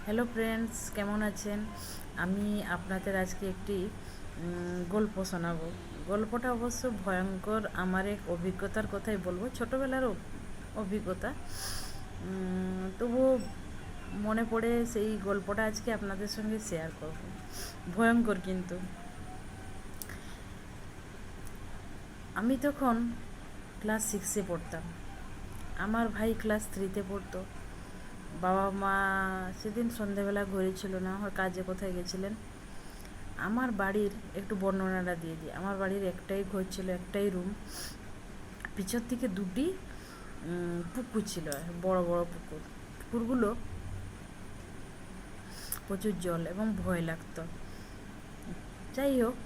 Hello friends, কেমন আছেন? আমি আপনাদের আজকে একটি গল্প শোনাবো। গল্পটা অবশ্য ভয়ঙ্কর। আমার এক অভিজ্ঞতার কথাই বলবো, ছোটোবেলার অভিজ্ঞতা। তবুও মনে পড়ে সেই গল্পটা আজকে আপনাদের সঙ্গে শেয়ার করব। ভয়ঙ্কর কিন্তু। আমি তখন ক্লাস 6-এ পড়তাম, আমার ভাই ক্লাস 3-তে পড়তো। বাবা মা সেদিন সন্ধেবেলা ঘরে ছিল না, কাজে কোথায় গেছিলেন। আমার বাড়ির একটু বর্ণনাটা দিয়ে দিই। আমার বাড়ির একটাই ঘর ছিল, একটাই রুম। পিছর থেকে দুটি পুকুর ছিল, বড় বড় পুকুর। পুকুরগুলো প্রচুর জল এবং ভয় লাগতো। যাই হোক,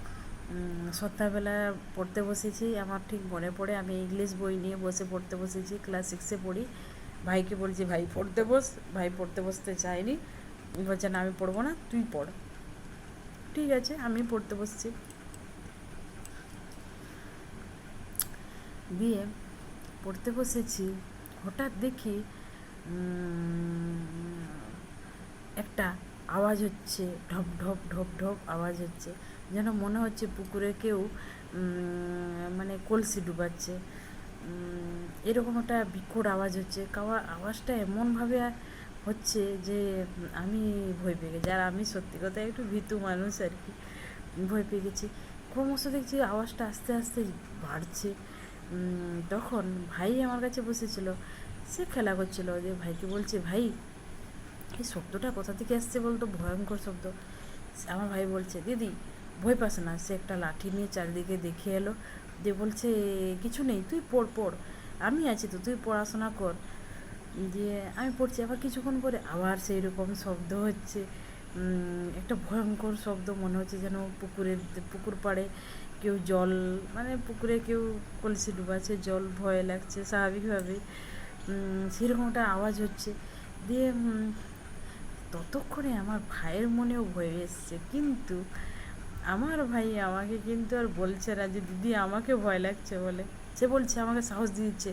সন্ধ্যাবেলা পড়তে বসেছি। আমার ঠিক মনে পড়ে আমি ইংলিশ বই নিয়ে বসে পড়তে বসেছি, ক্লাস 6-এ পড়ি। ভাইকে বলছি, ভাই পড়তে বস। ভাই পড়তে বসতে চায়নি, বলছে না আমি পড়বো না, তুই পড়। ঠিক আছে, আমি পড়তে বসছি। দিয়ে পড়তে বসেছি, হঠাৎ দেখি একটা আওয়াজ হচ্ছে, ঢপ ঢপ ঢপ ঢপ আওয়াজ হচ্ছে, যেন মনে হচ্ছে পুকুরে কেউ মানে কলসি ডুবাচ্ছে। এরকম একটা বিকট আওয়াজ হচ্ছে। আওয়াজটা এমনভাবে হচ্ছে যে আমি ভয় পেয়ে গেছি। আর আমি সত্যি কথা একটু ভীতু মানুষ আর কি, ভয় পেয়ে গেছি। ক্রমশ দেখছি আওয়াজটা আস্তে আস্তে বাড়ছে। তখন ভাই আমার কাছে বসেছিল, সে খেলা করছিল। যে ভাইকে বলছে, ভাই এই শব্দটা কোথা থেকে আসছে বলতো, ভয়ঙ্কর শব্দ। আমার ভাই বলছে, দিদি ভয় পাস না। সে একটা লাঠি নিয়ে চারিদিকে দেখে এলো, দিয়ে বলছে কিছু নেই, তুই পড় পড়, আমি আছি তো, তুই পড়াশোনা কর। দিয়ে আমি পড়ছি। আবার কিছুক্ষণ পরে আবার সেই রকম শব্দ হচ্ছে, একটা ভয়ঙ্কর শব্দ। মনে হচ্ছে যেন পুকুর পাড়ে কেউ জল, মানে পুকুরে কেউ কলসি ডুবাচ্ছে, জল ভয় লাগছে স্বাভাবিকভাবে। সেরকম একটা আওয়াজ হচ্ছে। দিয়ে ততক্ষণে আমার ভাইয়ের মনেও ভয় এসছে, কিন্তু আমার ভাই আমাকে কিন্তু আর বলছে না যে দিদি আমাকে ভয় লাগছে বলে। সে বলছে, আমাকে সাহস দিচ্ছে,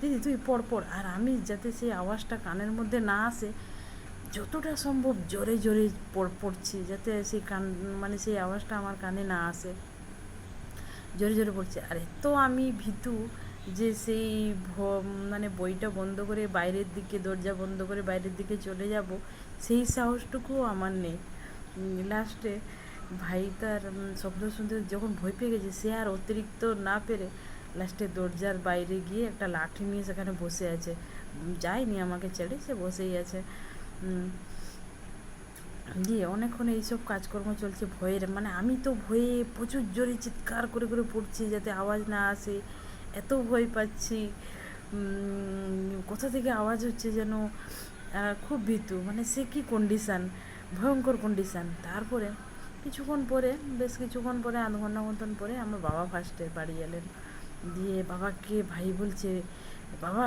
দিদি তুই পড় পড়। আর আমি যাতে সেই আওয়াজটা কানের মধ্যে না আসে, যতটা সম্ভব জোরে জোরে পড়ছি, যাতে সেই মানে সেই আওয়াজটা আমার কানে না আসে। জোরে জোরে পড়ছে। আর এত আমি ভীতু যে সেই মানে বইটা বন্ধ করে বাইরের দিকে, দরজা বন্ধ করে বাইরের দিকে চলে যাব, সেই সাহসটুকুও আমার নেই। লাস্টে ভাই তার শব্দ শুনতে যখন ভয় পেয়ে গেছে, সে আর অতিরিক্ত না পেরে লাস্টে দরজার বাইরে গিয়ে একটা লাঠি নিয়ে সেখানে বসে আছে। যায়নি আমাকে ছেড়ে, সে বসেই আছে। দিয়ে অনেকক্ষণ এইসব কাজকর্ম চলছে ভয়ের, মানে আমি তো ভয়ে প্রচুর জোরে চিৎকার করে করে পড়ছি যাতে আওয়াজ না আসে, এত ভয় পাচ্ছি। কোথা থেকে আওয়াজ হচ্ছে যেন, খুব ভীতু। মানে সে কি কন্ডিশান, ভয়ঙ্কর কন্ডিশান। তারপরে কিছুক্ষণ পরে, বেশ কিছুক্ষণ পরে, আধ ঘন্টা মতন পরে আমার বাবা ফার্স্টে বাড়ি এলেন। দিয়ে বাবাকে ভাই বলছে, বাবা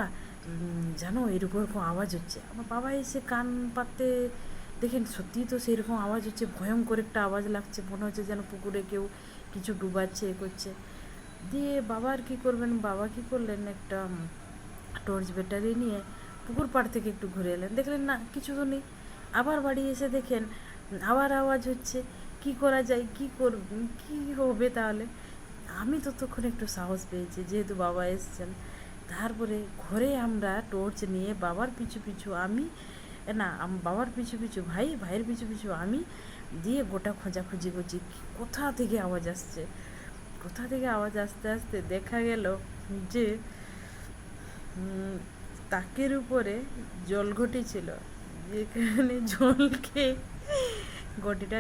জানো এরকম এরকম আওয়াজ হচ্ছে। আমার বাবা এসে কান পাততে দেখেন, সত্যিই তো সেই রকম আওয়াজ হচ্ছে, ভয়ঙ্কর একটা আওয়াজ লাগছে, মনে হচ্ছে যেন পুকুরে কেউ কিছু ডুবাচ্ছে, এ করছে। দিয়ে বাবা আর কী করবেন, বাবা কী করলেন, একটা টর্চ ব্যাটারি নিয়ে পুকুর পাড় থেকে একটু ঘুরে এলেন, দেখলেন না কিছু তো নেই। আবার বাড়ি এসে দেখেন আবার আওয়াজ হচ্ছে। কি করা যায়, কি হবে তাহলে। আমি ততক্ষণ একটু সাহস পেয়েছি যেহেতু বাবা এসছেন। তারপরে ঘরে আমরা টর্চ নিয়ে বাবার পিছু পিছু আমি, না বাবার পিছু পিছু ভাই, ভাইয়ের পিছু পিছু আমি, দিয়ে গোটা খোঁজাখুঁজি করছি কোথা থেকে আওয়াজ আসছে। কোথা থেকে আওয়াজ আসতে আসতে দেখা গেল যে তাকের উপরে জলঘটি ছিল, যেখানে জল খেয়ে ঘটিটা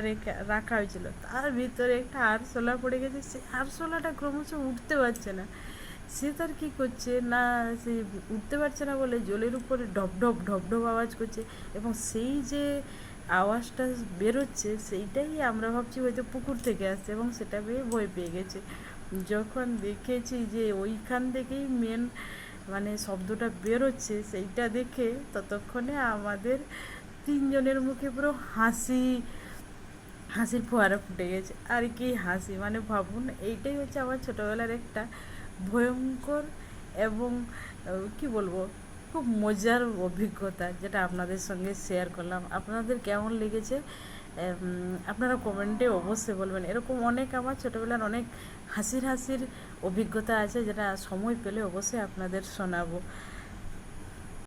রাখা হয়েছিল, তার ভিতরে একটা আরশোলা পড়ে গেছে। সে আরশোলাটা ক্রমশ উঠতে পারছে না। সে তার কী করছে না, সে উঠতে পারছে না বলে জলের উপরে ঢপ ঢপ ঢপ ঢপ আওয়াজ করছে, এবং সেই যে আওয়াজটা বেরোচ্ছে সেইটাই আমরা ভাবছি হয়তো পুকুর থেকে আসছে, এবং সেটা পেয়ে ভয় পেয়ে গেছে। যখন দেখেছি যে ওইখান থেকেই মেন মানে শব্দটা বেরোচ্ছে, সেইটা দেখে ততক্ষণে আমাদের তিনজনের মুখে পুরো হাসির ফোয়ারা ফুটে গেছে। আর কি হাসি, মানে ভাবুন, এইটাই হচ্ছে আমার ছোটোবেলার একটা ভয়ঙ্কর এবং কি বলবো, খুব মজার অভিজ্ঞতা, যেটা আপনাদের সঙ্গে শেয়ার করলাম। আপনাদের কেমন লেগেছে আপনারা কমেন্টে অবশ্যই বলবেন। এরকম অনেক আমার ছোটোবেলার অনেক হাসির অভিজ্ঞতা আছে, যেটা সময় পেলে অবশ্যই আপনাদের শোনাবো।